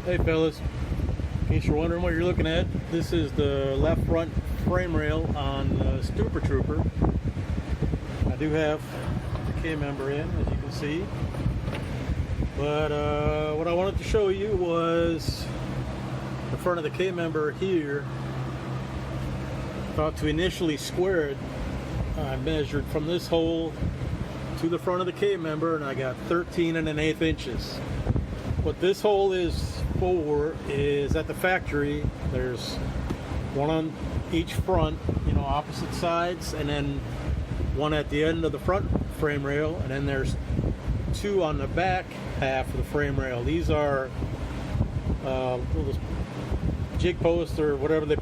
Hey fellas, in case you're wondering what you're looking at, this is the left front frame rail on the Super Trooper. I do have the K-member in, as you can see, but what I wanted to show you was the front of the K-member here. Thought to initially square it, I measured from this hole to the front of the K-member and I got 13 1/8 inches. What this hole is for is at the factory, there's one on each front, opposite sides, and then one at the end of the front frame rail, and then there's two on the back half of the frame rail. These are little jig posts or whatever they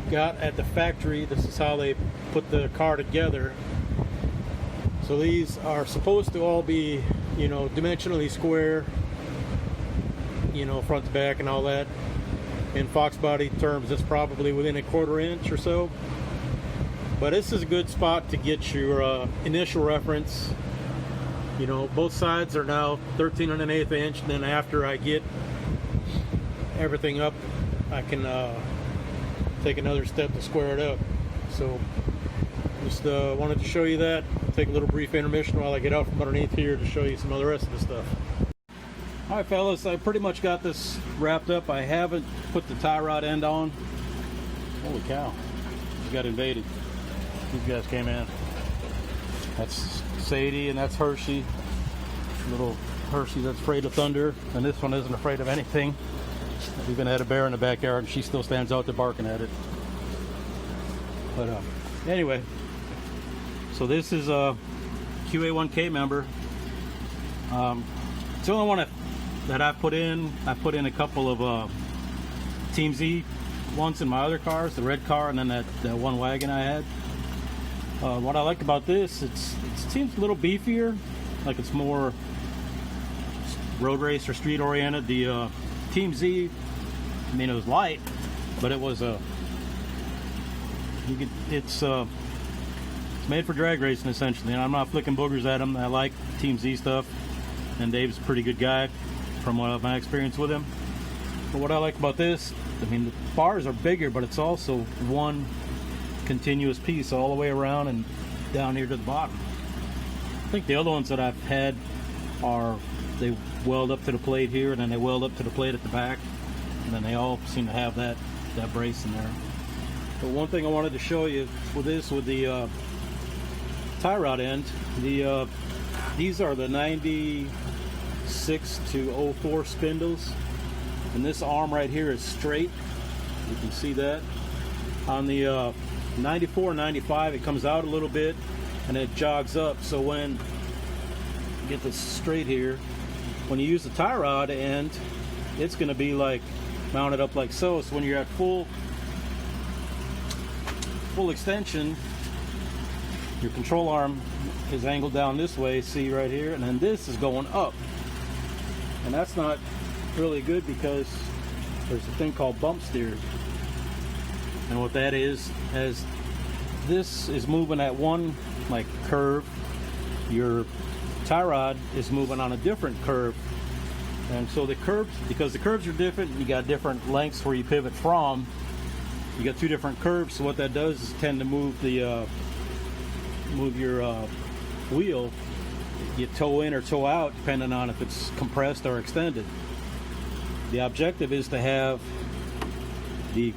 got at the factory. This is how they put the car together. So these are supposed to all be, dimensionally square, front to back and all that. In Fox body terms, it's probably within a 1/4 inch or so. But this is a good spot to get your initial reference. Both sides are now 13 1/8 inch, and then after I get everything up, I can take another step to square it up. So just wanted to show you that. Take a little brief intermission while I get out from underneath here to show you some of the rest of the stuff. Alright fellas, I pretty much got this wrapped up. I haven't put the tie rod end on. Holy cow, we got invaded. These guys came in. That's Sadie and that's Hershey. Little Hershey that's afraid of thunder, and this one isn't afraid of anything. We even had a bear in the backyard and she still stands out there barking at it. But anyway, so this is a QA1 K-member. It's the only one that I put in. I put in a couple of Team Z ones in my other cars, the red car and then that one wagon I had. What I like about this, it seems a little beefier, like it's more road race or street oriented. The Team Z, it was light, but it was it's made for drag racing essentially, and I'm not flicking boogers at them. I like Team Z stuff, and Dave's a pretty good guy from my experience with him. But what I like about this, the bars are bigger, but it's also one continuous piece all the way around and down here to the bottom. I think the other ones that I've had they weld up to the plate here, and then they weld up to the plate at the back, and then they all seem to have that brace in there. But one thing I wanted to show you with the tie rod end, these are the 96 to 04 spindles, and this arm right here is straight. You can see that. On the 94 95, it comes out a little bit and it jogs up. So when you get this straight here, when you use the tie rod end, it's going to be like mounted up like so. So when you're at full extension, your control arm is angled down this way, see right here, and then this is going up. And that's not really good because there's a thing called bumpsteer. And what that is, as this is moving at one curve, your tie rod is moving on a different curve. And so because the curves are different, you got different lengths where you pivot from. You got two different curves, so what that does is tend to move your wheel, you toe in or toe out depending on if it's compressed or extended. The objective is to have the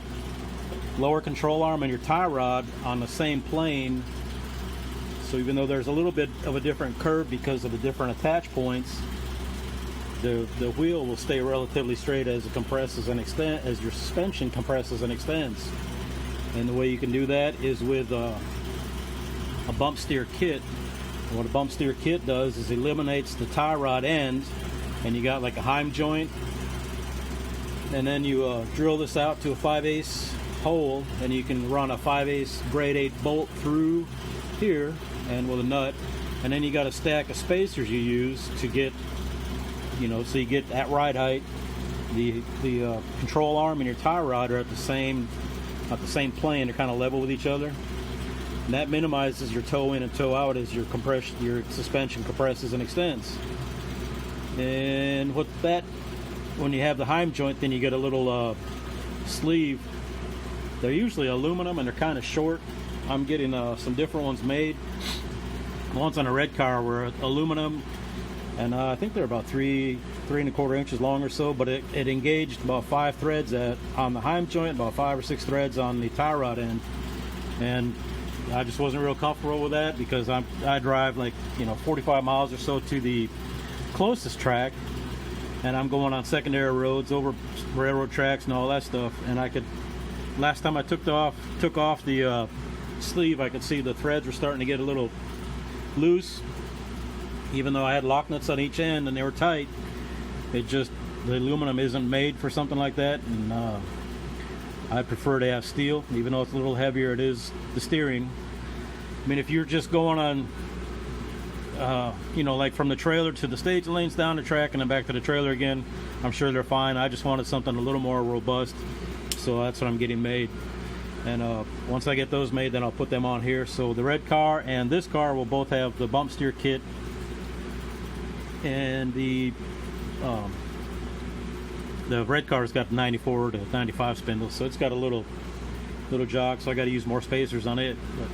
lower control arm and your tie rod on the same plane, so even though there's a little bit of a different curve because of the different attach points, the wheel will stay relatively straight as it compresses and extends, as your suspension compresses and extends. And the way you can do that is with a bump steer kit. And what a bump steer kit does is eliminates the tie rod end, and you got like a Heim joint, and then you drill this out to a 5/8 hole, and you can run a 5/8 grade 8 bolt through here and with a nut, and then you got a stack of spacers you use to get, so you get at ride height. The control arm and your tie rod are at the same plane. They're kind of level with each other, and that minimizes your toe in and toe out as your suspension compresses and extends. And what that when you have the Heim joint, then you get a little sleeve. They're usually aluminum and they're kind of short. I'm getting some different ones made. The ones on a red car were aluminum, and I think they're about 3.25 inches long or so, but it engaged about 5 threads on the Heim joint, about 5 or 6 threads on the tie rod end, and I just wasn't real comfortable with that because I drive like 45 miles or so to the closest track, and I'm going on secondary roads over railroad tracks and all that stuff, and last time I took off the sleeve, I could see the threads were starting to get a little loose, even though I had lock nuts on each end and they were tight. The aluminum isn't made for something like that, and I prefer to have steel, even though it's a little heavier. It is the steering. I mean, if you're just going on like from the trailer to the stage lanes, down the track and then back to the trailer again, I'm sure they're fine. I just wanted something a little more robust, so that's what I'm getting made. And once I get those made, then I'll put them on here. So the red car and this car will both have the bump steer kit, and the red car's got 94 to 95 spindles, so it's got a little jog, so I got to use more spacers on it. But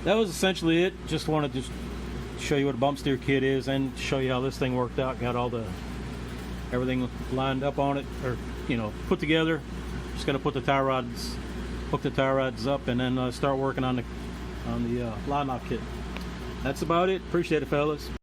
that was essentially it. Just wanted to show you what a bump steer kit is and show you how this thing worked out. Got everything lined up on it, or put together. Just got to hook the tie rods up, and then start working on the line mount kit. That's about it. Appreciate it, fellas.